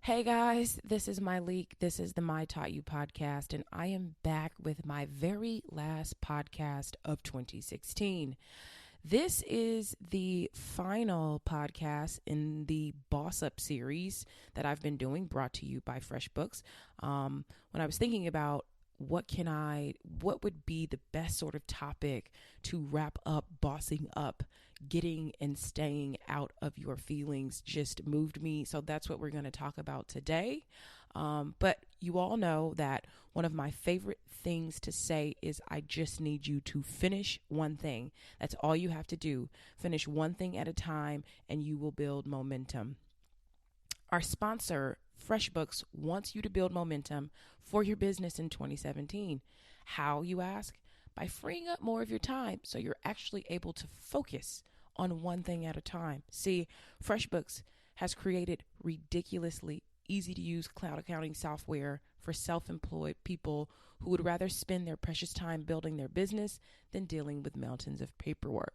Hey guys, this is my leak. This is the My Taught You podcast, and I am back with my very last podcast of 2016. This is the final podcast in the Boss Up series that I've been doing, brought to you by FreshBooks. When I was thinking about what would be the best sort of topic to wrap up bossing up, getting and staying out of your feelings just moved me. So that's what we're going to talk about today. But you all know that one of my favorite things to say is I just need you to finish one thing. That's all you have to do. Finish one thing at a time and you will build momentum. Our sponsor, FreshBooks, wants you to build momentum for your business in 2017. How, you ask? By freeing up more of your time so you're actually able to focus on one thing at a time. See, FreshBooks has created ridiculously easy to use cloud accounting software for self employed people who would rather spend their precious time building their business than dealing with mountains of paperwork.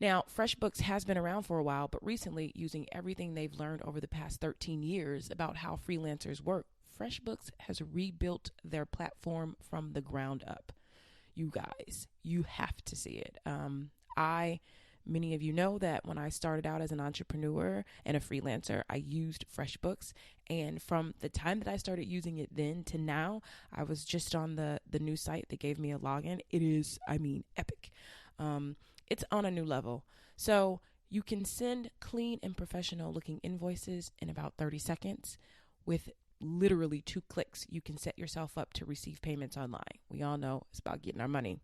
Now, FreshBooks has been around for a while, but recently, using everything they've learned over the past 13 years about how freelancers work, FreshBooks has rebuilt their platform from the ground up. You guys, you have to see it. Many of you know that when I started out as an entrepreneur and a freelancer, I used FreshBooks. And from the time that I started using it then to now, I was just on the new site that gave me a login. It is, epic. It's on a new level. So you can send clean and professional looking invoices in about 30 seconds. With literally 2 clicks, you can set yourself up to receive payments online. We all know it's about getting our money.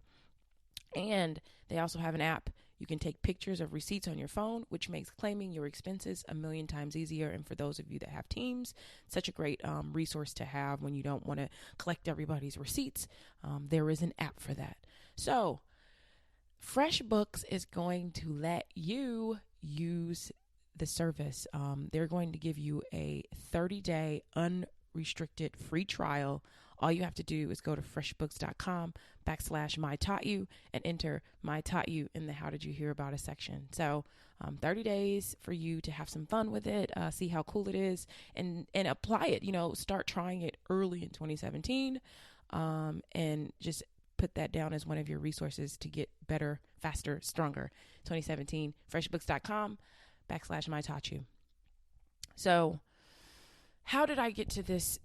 And they also have an app. You can take pictures of receipts on your phone, which makes claiming your expenses a million times easier. And for those of you that have teams, such a great resource to have when you don't want to collect everybody's receipts. There is an app for that. So FreshBooks is going to let you use the service. They're going to give you a 30-day unrestricted free trial. All you have to do is go to freshbooks.com/mytaughtyou and enter My Taught You in the How Did You Hear About Us section. So 30 days for you to have some fun with it, see how cool it is, and apply it. Start trying it early in 2017, and just put that down as one of your resources to get better, faster, stronger. 2017, freshbooks.com/mytaughtyou. So how did I get to this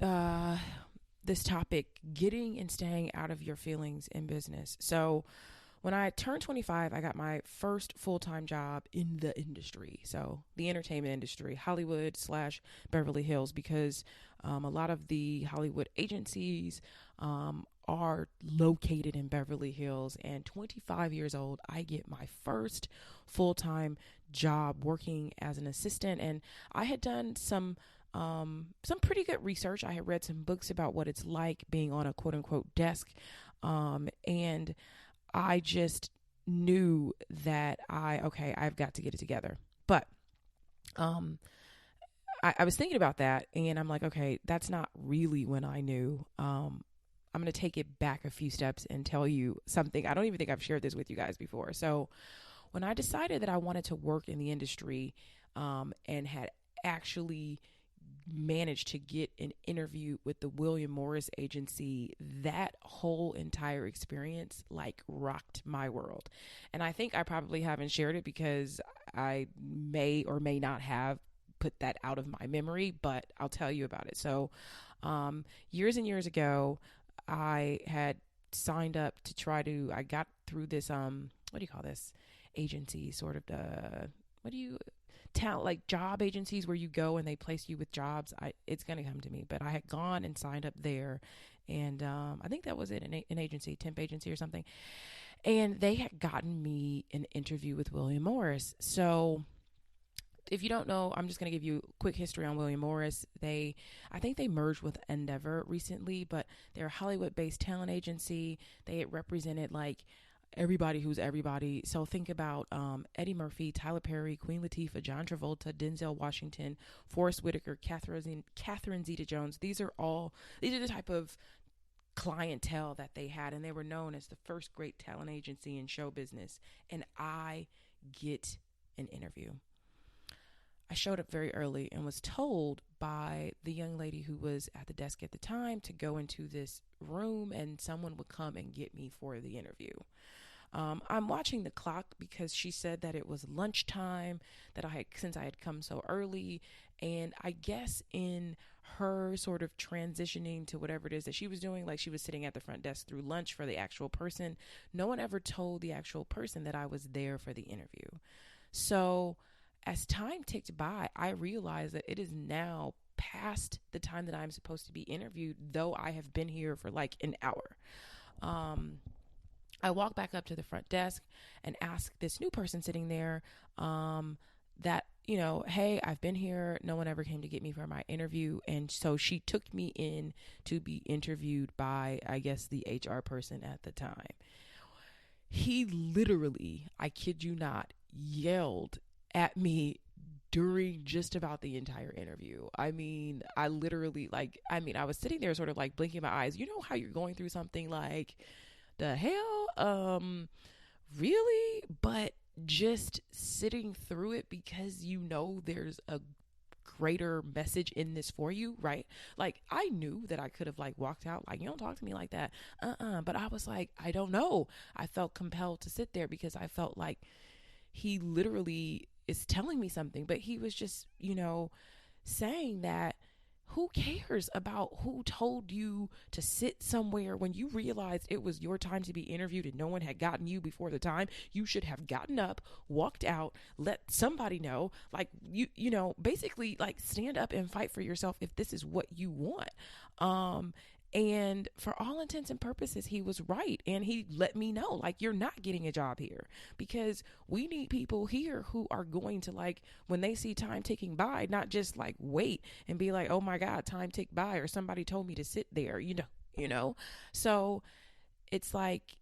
topic, getting and staying out of your feelings in business? So when I turned 25, I got my first full-time job in the industry. So the entertainment industry, Hollywood/Beverly Hills, because a lot of the Hollywood agencies are located in Beverly Hills. And 25 years old, I get my first full-time job working as an assistant. And I had done some pretty good research. I had read some books about what it's like being on a quote unquote desk. And I just knew that I've got to get it together. But I was thinking about that, and I'm like, okay, that's not really when I knew. I'm going to take it back a few steps and tell you something. I don't even think I've shared this with you guys before. So when I decided that I wanted to work in the industry, and had actually managed to get an interview with the William Morris agency, that whole entire experience rocked my world. And I think I probably haven't shared it because I may or may not have put that out of my memory, but I'll tell you about it. So years and years ago, I had signed up to I got through this, what do you call this agency, sort of job agencies where you go and they place you with jobs. It's going to come to me, but I had gone and signed up there, and I think that was it, an agency, temp agency or something. And they had gotten me an interview with William Morris. So if you don't know, I'm just going to give you a quick history on William Morris. I think they merged with Endeavor recently, but they're a Hollywood-based talent agency. They had represented everybody who's everybody. So think about Eddie Murphy, Tyler Perry, Queen Latifah, John Travolta, Denzel Washington, Forrest Whitaker, Catherine Zeta-Jones. These are the type of clientele that they had, and they were known as the first great talent agency in show business. And I get an interview. I showed up very early and was told by the young lady who was at the desk at the time to go into this room and someone would come and get me for the interview. I'm watching the clock because she said that it was lunchtime, that since I had come so early, and I guess in her sort of transitioning to whatever it is that she was doing, like she was sitting at the front desk through lunch for the actual person. No one ever told the actual person that I was there for the interview. So as time ticked by, I realized that it is now past the time that I'm supposed to be interviewed, though I have been here for like an hour. Um, I walk back up to the front desk and ask this new person sitting there that, hey, I've been here. No one ever came to get me for my interview. And so she took me in to be interviewed by, I guess, the HR person at the time. He literally, I kid you not, yelled at me during just about the entire interview. I mean, I literally, I was sitting there sort of like blinking my eyes. You know how you're going through something like, the hell? Really? But just sitting through it because there's a greater message in this for you, right? Like, I knew that I could have like walked out, like, you don't talk to me like that. But I was like, I don't know. I felt compelled to sit there because I felt like he literally is telling me something, but he was just, saying that who cares about who told you to sit somewhere when you realized it was your time to be interviewed and no one had gotten you before the time? You should have gotten up, walked out, let somebody know, like basically like stand up and fight for yourself if this is what you want. And for all intents and purposes, he was right. And he let me know, like, you're not getting a job here because we need people here who are going to, like, when they see time ticking by, not just like wait and be like, oh my God, time ticked by, or somebody told me to sit there, So it's like,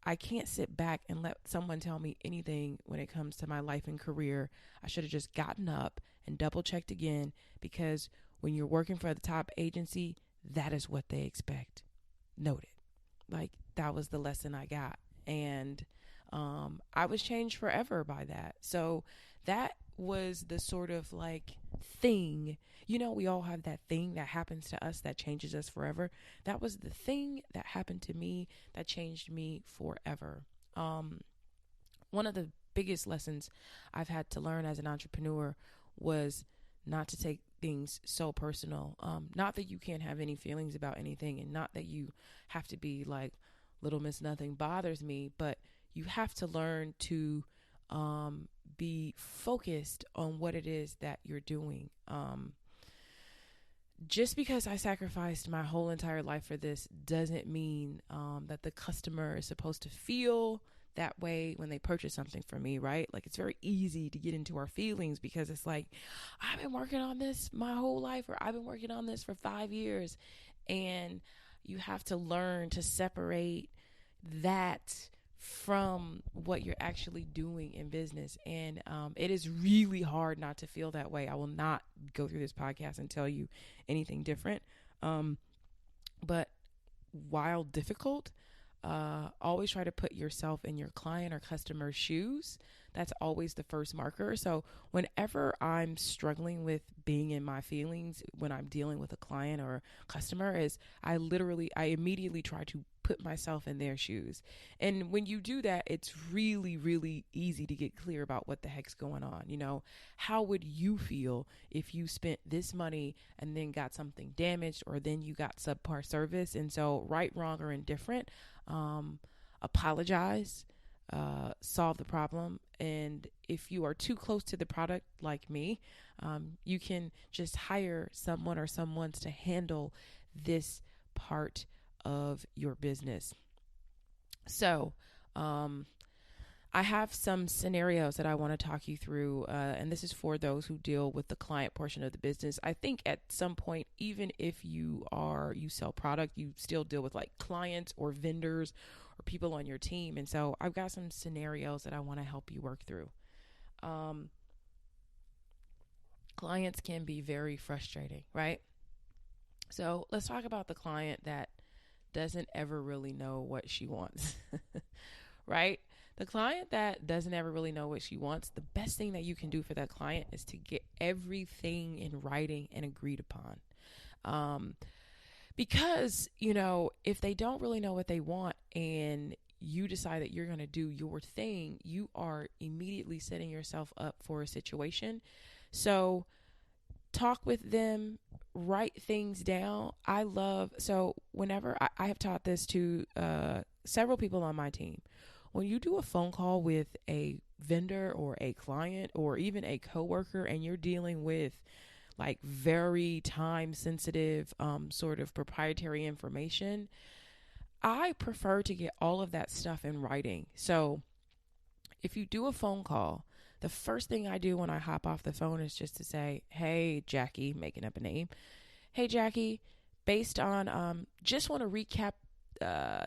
I can't sit back and let someone tell me anything when it comes to my life and career. I should have just gotten up and double checked again, because when you're working for the top agency, that is what they expect. Noted. Like, that was the lesson I got. And I was changed forever by that. So that was the sort of like thing, we all have that thing that happens to us that changes us forever. That was the thing that happened to me that changed me forever. One of the biggest lessons I've had to learn as an entrepreneur was not to take things so personal. Not that you can't have any feelings about anything, and not that you have to be like, little miss nothing bothers me, but you have to learn to be focused on what it is that you're doing. Just because I sacrificed my whole entire life for this doesn't mean that the customer is supposed to feel that way when they purchase something from me, right? Like, it's very easy to get into our feelings because it's like, I've been working on this my whole life, or I've been working on this for 5 years. And you have to learn to separate that from what you're actually doing in business. And it is really hard not to feel that way. I will not go through this podcast and tell you anything different. But while difficult, always try to put yourself in your client or customer's shoes. That's always the first marker. So whenever I'm struggling with being in my feelings when I'm dealing with a client or a customer, I immediately try to put myself in their shoes. And when you do that, it's really, really easy to get clear about what the heck's going on. How would you feel if you spent this money and then got something damaged, or then you got subpar service? And so, right, wrong, or indifferent, apologize, solve the problem. And if you are too close to the product like me, you can just hire someone or someone's to handle this part of your business. So I have some scenarios that I want to talk you through, and this is for those who deal with the client portion of the business. I think at some point, even if you sell product, you still deal with like clients or vendors or people on your team. And so I've got some scenarios that I want to help you work through. Clients can be very frustrating, right? So let's talk about the client that doesn't ever really know what she wants, right? The client that doesn't ever really know what she wants, the best thing that you can do for that client is to get everything in writing and agreed upon. Um, because, if they don't really know what they want and you decide that you're going to do your thing, you are immediately setting yourself up for a situation. So talk with them, write things down. So whenever I have taught this to several people on my team, when you do a phone call with a vendor or a client or even a coworker and you're dealing with like very time sensitive sort of proprietary information, I prefer to get all of that stuff in writing. So if you do a phone call, the first thing I do when I hop off the phone is just to say, hey, Jackie, making up a name. Hey, Jackie, based on, just want to recap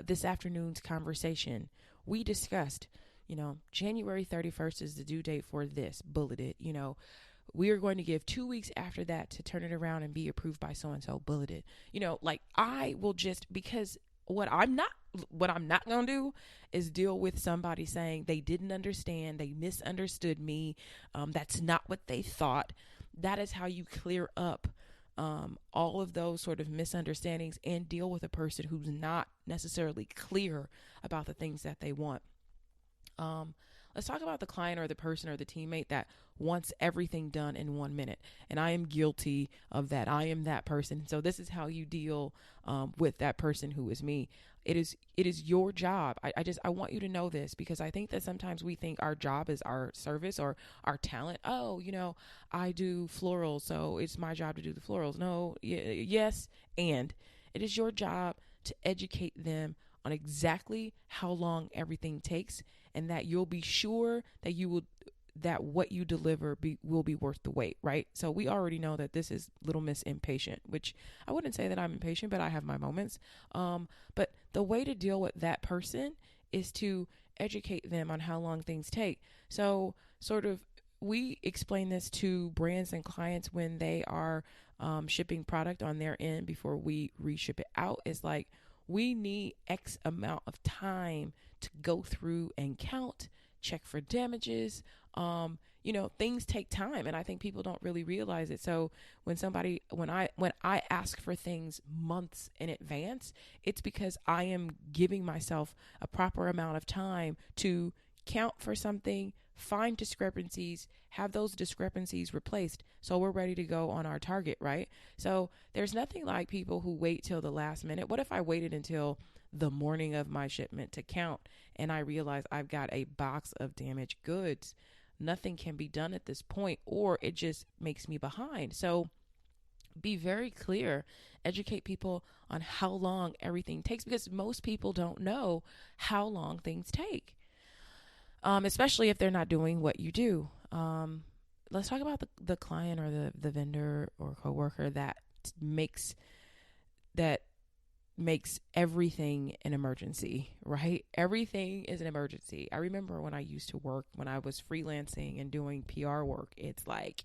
this afternoon's conversation. We discussed, January 31st is the due date for this, bulleted, we are going to give 2 weeks after that to turn it around and be approved by so and so, bulleted. Like I will just, because what I'm not going to do is deal with somebody saying they didn't understand, they misunderstood me. That's not what they thought. That is how you clear up all of those sort of misunderstandings and deal with a person who's not necessarily clear about the things that they want. Let's talk about the client or the person or the teammate that wants everything done in 1 minute. And I am guilty of that. I am that person. So this is how you deal with that person who is me. It is your job. I want you to know this, because I think that sometimes we think our job is our service or our talent. Oh, I do florals, so it's my job to do the florals. No, yes, and it is your job to educate them on exactly how long everything takes, and that you'll be sure that what you deliver will be worth the wait, right? So we already know that this is Little Miss Impatient, which I wouldn't say that I'm impatient, but I have my moments. But the way to deal with that person is to educate them on how long things take. So sort of we explain this to brands and clients when they are shipping product on their end before we reship it out. It's like, we need X amount of time to go through and count, check for damages. Things take time, and I think people don't really realize it. So when I ask for things months in advance, it's because I am giving myself a proper amount of time to count for something, find discrepancies, have those discrepancies replaced, so we're ready to go on our target, right? So there's nothing like people who wait till the last minute. What if I waited until the morning of my shipment to count and I realize I've got a box of damaged goods? Nothing can be done at this point, or it just makes me behind. So be very clear, educate people on how long everything takes, because most people don't know how long things take. Especially if they're not doing what you do. Let's talk about the client or the vendor or coworker that makes everything an emergency, right? Everything is an emergency. I remember when I used to work, when I was freelancing and doing PR work, it's like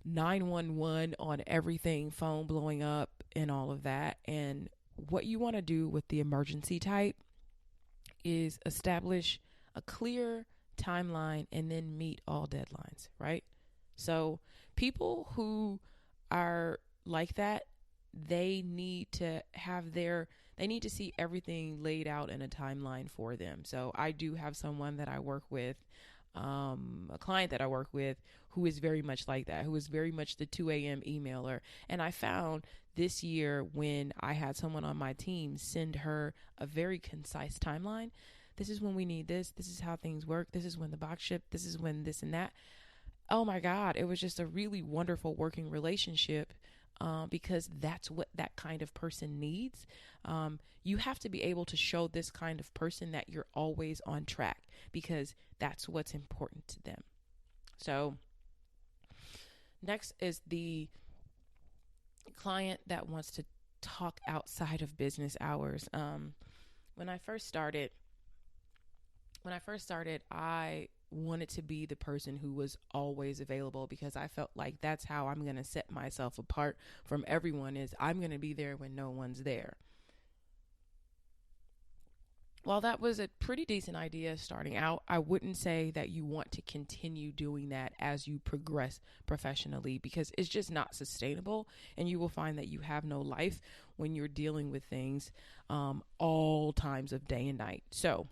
911 on everything, phone blowing up and all of that. And what you want to do with the emergency type is establish a clear timeline and then meet all deadlines, right? So people who are like that, they need to see everything laid out in a timeline for them. So I do have someone that I work with, a client that I work with, who is very much like that, who is very much the 2 a.m. emailer. And I found this year, when I had someone on my team send her a very concise timeline, this is when we need this. This is how things work. This is when the box shipped. This is when this and that. Oh my God. It was just a really wonderful working relationship, because that's what that kind of person needs. You have to be able to show this kind of person that you're always on track, because that's what's important to them. So next is the client that wants to talk outside of business hours. When I first started, I wanted to be the person who was always available, because I felt like that's how I'm going to set myself apart from everyone, is I'm going to be there when no one's there. While that was a pretty decent idea starting out, I wouldn't say that you want to continue doing that as you progress professionally, because it's just not sustainable. And you will find that you have no life when you're dealing with things all times of day and night. So,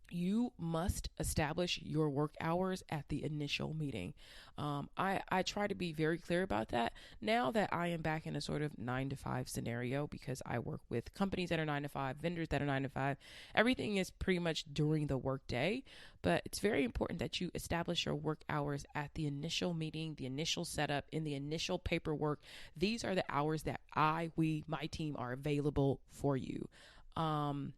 you must establish your work hours at the initial meeting. I try to be very clear about that now that I am back in a sort of 9 to 5 scenario, because I work with companies that are 9 to 5, vendors that are 9 to 5. Everything is pretty much during the work day, but it's very important that you establish your work hours at the initial meeting, the initial setup, in the initial paperwork. These are the hours that my team are available for you. Um,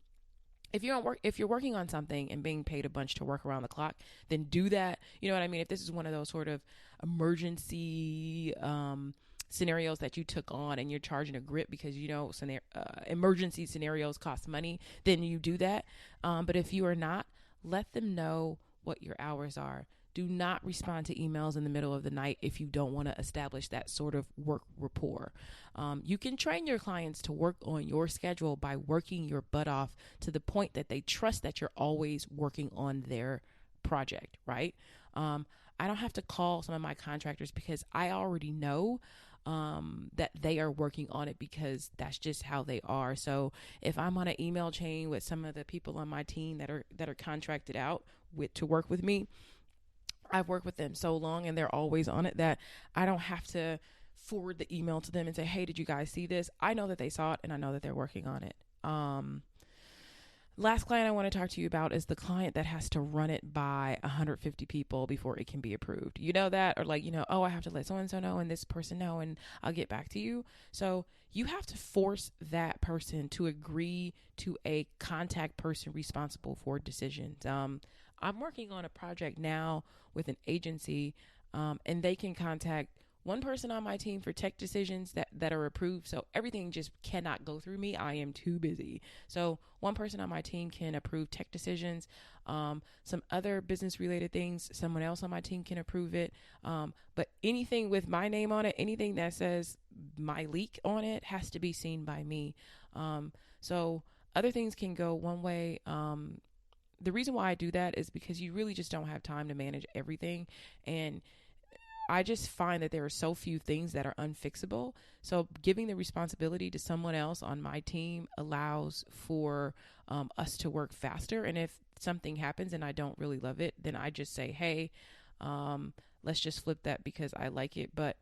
if you're working on something and being paid a bunch to work around the clock, then do that. You know what I mean? If this is one of those sort of emergency scenarios that you took on and you're charging a grip because emergency scenarios cost money, then you do that. But if you are not, let them know what your hours are. Do not respond to emails in the middle of the night if you don't want to establish that sort of work rapport. You can train your clients to work on your schedule by working your butt off to the point that they trust that you're always working on their project, right? I don't have to call some of my contractors because I already know that they are working on it, because that's just how they are. So if I'm on an email chain with some of the people on my team that are contracted out to work with me, I've worked with them so long and they're always on it that I don't have to forward the email to them and say, hey, did you guys see this? I know that they saw it and I know that they're working on it. Last client I want to talk to you about is the client that has to run it by 150 people before it can be approved. You know that? Or oh, I have to let so-and-so know and this person know and I'll get back to you. So you have to force that person to agree to a contact person responsible for decisions. I'm working on a project now with an agency, and they can contact one person on my team for tech decisions that are approved. So everything just cannot go through me. I am too busy. So one person on my team can approve tech decisions. Some other business related things, someone else on my team can approve it. But anything with my name on it, anything that says my leak on it, has to be seen by me. So other things can go one way. The reason why I do that is because you really just don't have time to manage everything. And I just find that there are so few things that are unfixable. So giving the responsibility to someone else on my team allows for us to work faster. And if something happens and I don't really love it, then I just say, hey, let's just flip that because I like it. But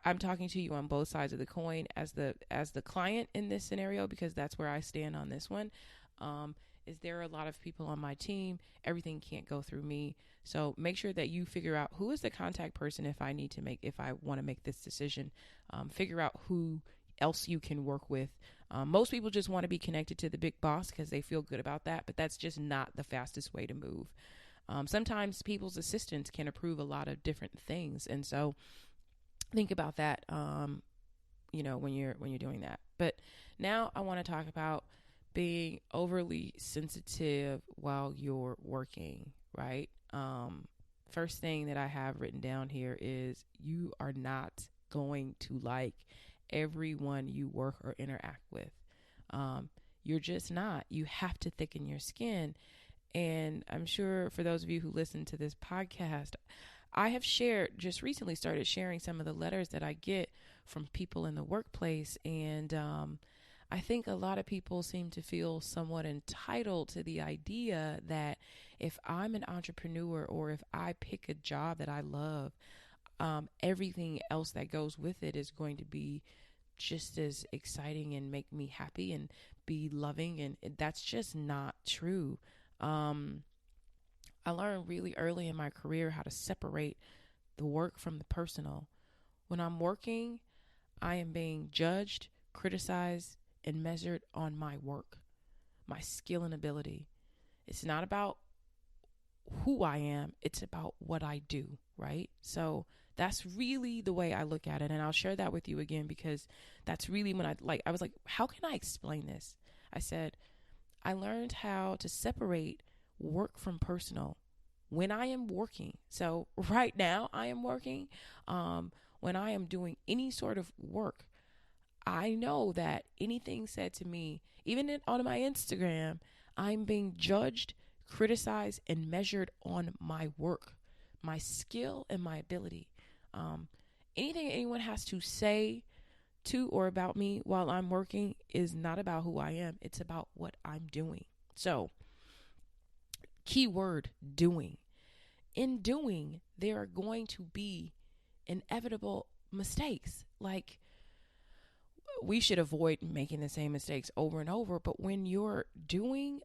I'm talking to you on both sides of the coin as the client in this scenario, because that's where I stand on this one. Is there are a lot of people on my team. Everything can't go through me. So make sure that you figure out who is the contact person if I want to make this decision. Figure out who else you can work with. Most people just want to be connected to the big boss because they feel good about that, but that's just not the fastest way to move. Sometimes people's assistants can approve a lot of different things, and so think about that. When you're doing that. But now I want to talk about being overly sensitive while you're working, right? First thing that I have written down here is you are not going to like everyone you work or interact with. You're just not. You have to thicken your skin. And I'm sure for those of you who listen to this podcast, I have just recently started sharing some of the letters that I get from people in the workplace. And I think a lot of people seem to feel somewhat entitled to the idea that if I'm an entrepreneur or if I pick a job that I love, everything else that goes with it is going to be just as exciting and make me happy and be loving. And that's just not true. I learned really early in my career how to separate the work from the personal. When I'm working, I am being judged, criticized, and measured on my work, my skill and ability. It's not about who I am, it's about what I do, right? So that's really the way I look at it. And I'll share that with you again, because that's really when I was like, how can I explain this? I said, I learned how to separate work from personal when I am working. So right now I am working. When I am doing any sort of work, I know that anything said to me, even on my Instagram, I'm being judged, criticized, and measured on my work, my skill, and my ability. Um, Anything anyone has to say to or about me while I'm working is not about who I am. It's about what I'm doing. So, keyword doing. In doing, there are going to be inevitable mistakes. Like, we should avoid making the same mistakes over and over, but when you're doing,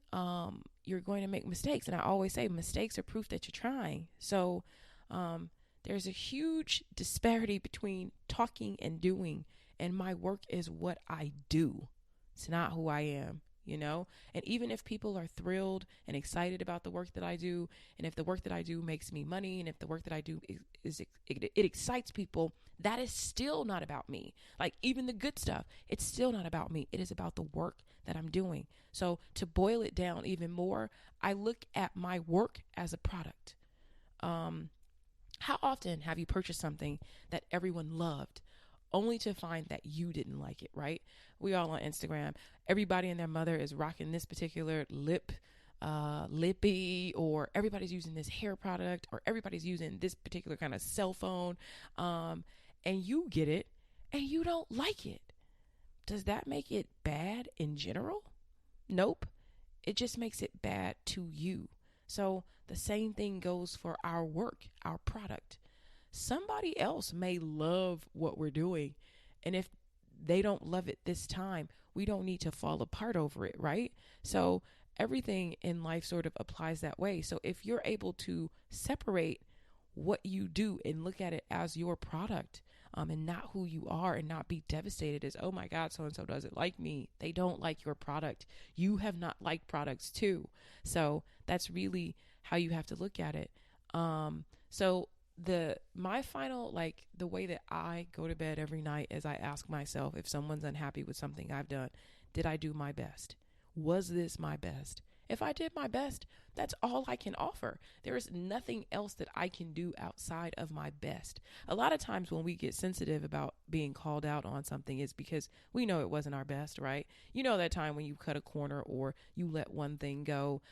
you're going to make mistakes. And I always say mistakes are proof that you're trying. So there's a huge disparity between talking and doing, and my work is what I do. It's not who I am, you know? And even if people are thrilled and excited about the work that I do, and if the work that I do makes me money, and if the work that I do it excites people, that is still not about me. Like, even the good stuff, it's still not about me. It is about the work that I'm doing. So to boil it down even more, I look at my work as a product. How often have you purchased something that everyone loved only to find that you didn't like it, right? We all on Instagram. Everybody and their mother is rocking this particular lippy, or everybody's using this hair product, or everybody's using this particular kind of cell phone. And you get it and you don't like it. Does that make it bad in general? Nope. It just makes it bad to you. So the same thing goes for our work, our product. Somebody else may love what we're doing. And if they don't love it this time, we don't need to fall apart over it, right? So everything in life sort of applies that way. So if you're able to separate what you do and look at it as your product, and not who you are, and not be devastated as, oh my God, so and so doesn't like me. They don't like your product. You have not liked products too. So that's really how you have to look at it. So my final, like, the way that I go to bed every night is I ask myself, if someone's unhappy with something I've done, did I do my best? Was this my best? If I did my best, that's all I can offer. There is nothing else that I can do outside of my best. A lot of times when we get sensitive about being called out on something, is because we know it wasn't our best, right? You know, that time when you cut a corner, or you let one thing go,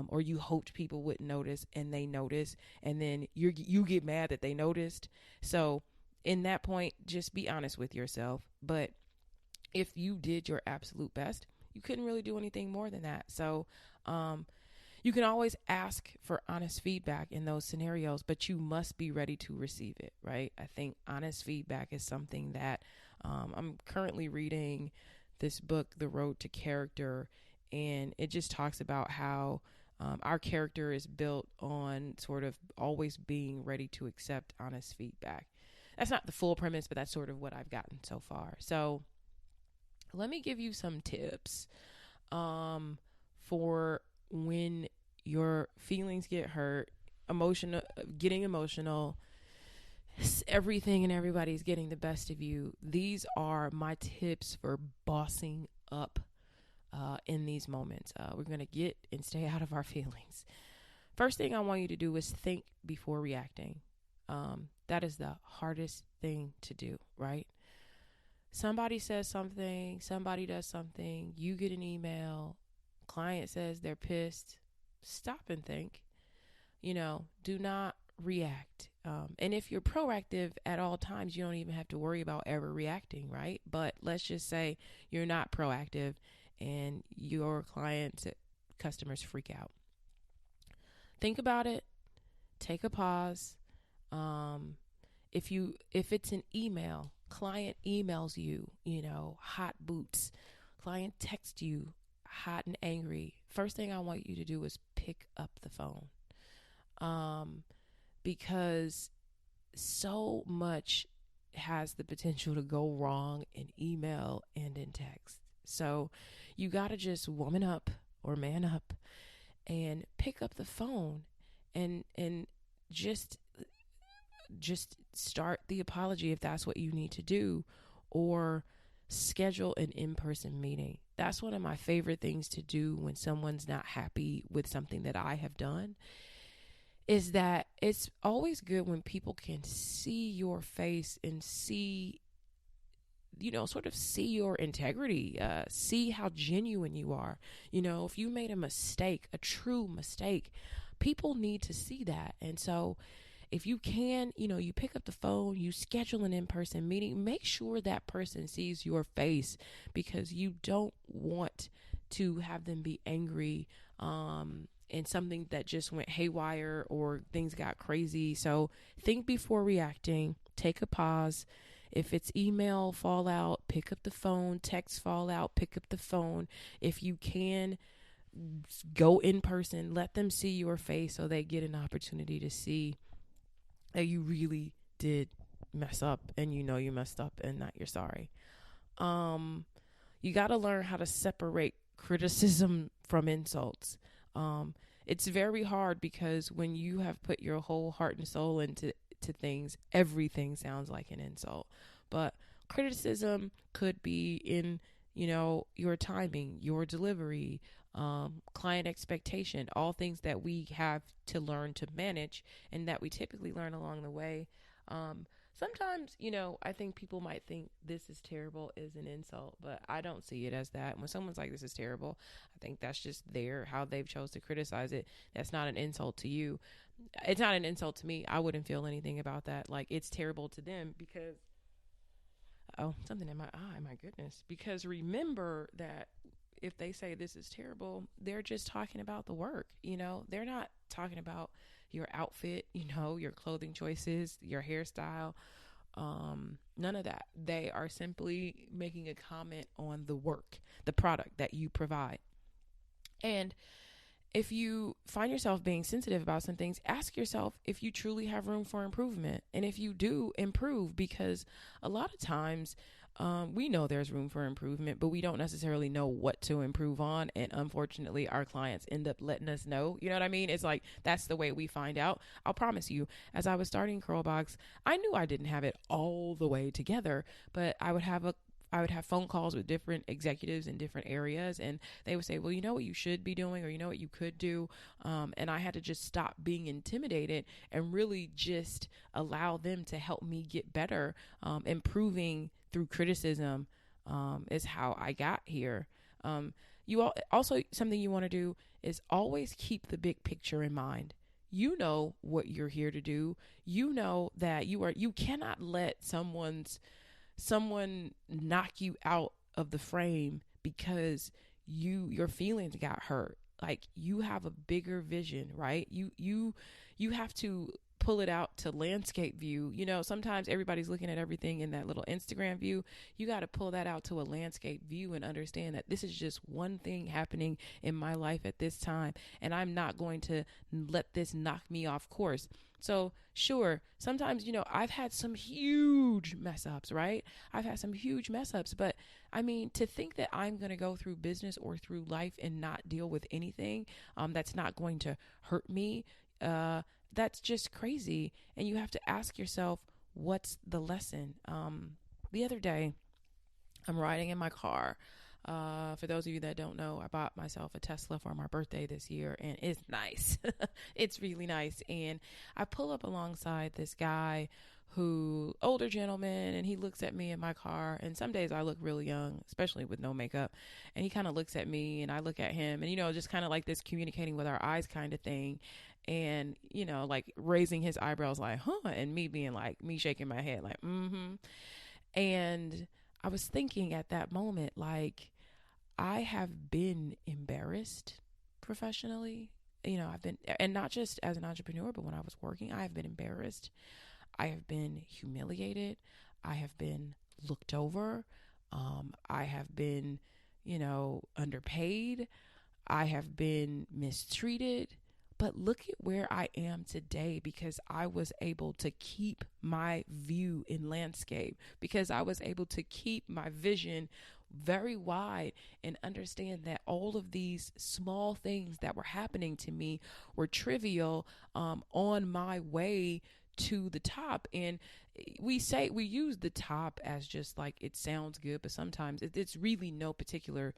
or you hoped people wouldn't notice and they notice, and then you get mad that they noticed. So in that point, just be honest with yourself. But if you did your absolute best, you couldn't really do anything more than that. So you can always ask for honest feedback in those scenarios, but you must be ready to receive it, right? I think honest feedback is something that I'm currently reading this book, The Road to Character, and it just talks about how our character is built on sort of always being ready to accept honest feedback. That's not the full premise, but that's sort of what I've gotten so far. So let me give you some tips for when your feelings get hurt, getting emotional, everything and everybody's getting the best of you. These are my tips for bossing up in these moments. We're going to get and stay out of our feelings. First thing I want you to do is think before reacting. That is the hardest thing to do, right? Somebody says something, somebody does something, you get an email, client says they're pissed. Stop and think. Do not react. And if you're proactive at all times, you don't even have to worry about ever reacting, right? But let's just say you're not proactive and your customers freak out. Think about it. Take a pause. If it's an email, client emails you, hot boots. Client texts you hot and angry. First thing I want you to do is pick up the phone. Because so much has the potential to go wrong in email and in text. So you got to just woman up or man up and pick up the phone and just start the apology if that's what you need to do, or schedule an in-person meeting. That's one of my favorite things to do when someone's not happy with something that I have done, is that it's always good when people can see your face and see sort of see your integrity, see how genuine you are. If you made a mistake, a true mistake, people need to see that. And so if you can, you pick up the phone, you schedule an in-person meeting, make sure that person sees your face, because you don't want to have them be angry and something that just went haywire or things got crazy. So think before reacting, take a pause. If it's email fallout, pick up the phone. Text fallout, pick up the phone. If you can, go in person, let them see your face so they get an opportunity to see that you really did mess up, and you messed up and that you're sorry. You got to learn how to separate criticism from insults. It's very hard, because when you have put your whole heart and soul into things, everything sounds like an insult. But criticism could be in, your timing, your delivery, client expectation, all things that we have to learn to manage and that we typically learn along the way. Sometimes, I think people might think this is terrible is an insult, but I don't see it as that. When someone's like, this is terrible, I think that's just how they've chose to criticize it. That's not an insult to you. It's not an insult to me. I wouldn't feel anything about that. Like, it's terrible to them because, something in my eye, my goodness. Because remember that if they say this is terrible, they're just talking about the work. They're not talking about your outfit, your clothing choices, your hairstyle, none of that. They are simply making a comment on the work, the product that you provide. And if you find yourself being sensitive about some things, ask yourself if you truly have room for improvement. And if you do, improve, because a lot of times we know there's room for improvement, but we don't necessarily know what to improve on. And unfortunately, our clients end up letting us know. You know what I mean? It's like, that's the way we find out. I'll promise you, as I was starting Curlbox, I knew I didn't have it all the way together, but I would have phone calls with different executives in different areas, and they would say, well, you know what you should be doing, or you know what you could do. And I had to just stop being intimidated and really just allow them to help me get better. Improving through criticism is how I got here. Also, something you want to do is always keep the big picture in mind. You know what you're here to do. You know that you cannot let someone knock you out of the frame because your feelings got hurt. Like, you have a bigger vision, right? You have to pull it out to landscape view. Sometimes everybody's looking at everything in that little Instagram view. You got to pull that out to a landscape view and understand that this is just one thing happening in my life at this time, and I'm not going to let this knock me off course. So sure, sometimes, I've had some huge mess ups, right? I've had some huge mess ups, but I mean, to think that I'm going to go through business or through life and not deal with anything that's not going to hurt me, that's just crazy. And you have to ask yourself, what's the lesson? The other day, I'm riding in my car. For those of you that don't know, I bought myself a Tesla for my birthday this year, and it's nice. It's really nice. And I pull up alongside this guy older gentleman, and he looks at me in my car. And some days I look really young, especially with no makeup. And he kind of looks at me and I look at him, and, just kind of like this communicating with our eyes kind of thing. And, like raising his eyebrows like, huh? And me being like, me shaking my head like, mm-hmm. And I was thinking at that moment, like, I have been embarrassed professionally. I've been, and not just as an entrepreneur, but when I was working, I have been embarrassed. I have been humiliated. I have been looked over. I have been, underpaid. I have been mistreated. But look at where I am today, because I was able to keep my view in landscape, because I was able to keep my vision very wide and understand that all of these small things that were happening to me were trivial on my way to the top. And we use the top as just like, it sounds good, but sometimes it's really no particular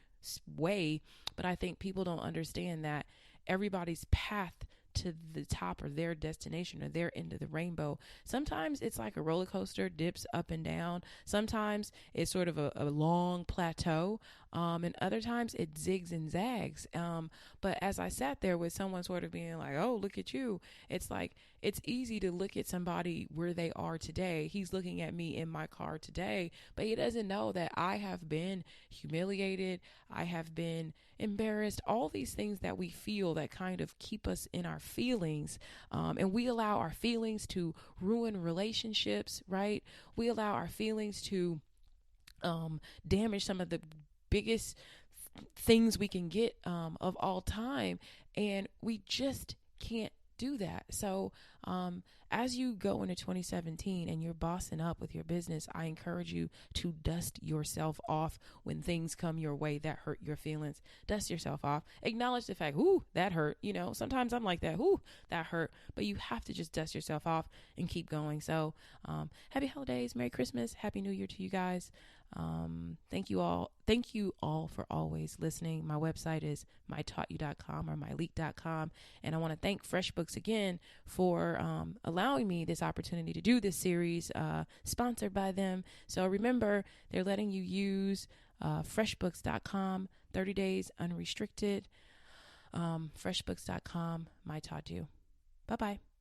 way. But I think people don't understand that everybody's path to the top or their destination or their end of the rainbow. Sometimes it's like a roller coaster, dips up and down. Sometimes it's sort of a long plateau. And other times it zigs and zags. But as I sat there with someone sort of being like, oh, look at you, it's like, it's easy to look at somebody where they are today. He's looking at me in my car today, but he doesn't know that I have been humiliated. I have been embarrassed. All these things that we feel that kind of keep us in our feelings. And we allow our feelings to ruin relationships, right? We allow our feelings to damage some of the biggest things we can get of all time. And we just can't do that. So as you go into 2017 and you're bossing up with your business, I encourage you to dust yourself off when things come your way that hurt your feelings. Dust yourself off. Acknowledge the fact, ooh, that hurt. You know, sometimes I'm like that, ooh, that hurt. But you have to just dust yourself off and keep going. So happy holidays, Merry Christmas, Happy New Year to you guys. Thank you all. Thank you all for always listening. My website is mytaughtyou.com or myleak.com. And I want to thank FreshBooks again for allowing me this opportunity to do this series, sponsored by them. So remember, they're letting you use freshbooks.com, 30 days unrestricted. Freshbooks.com, my taught you. Bye-bye.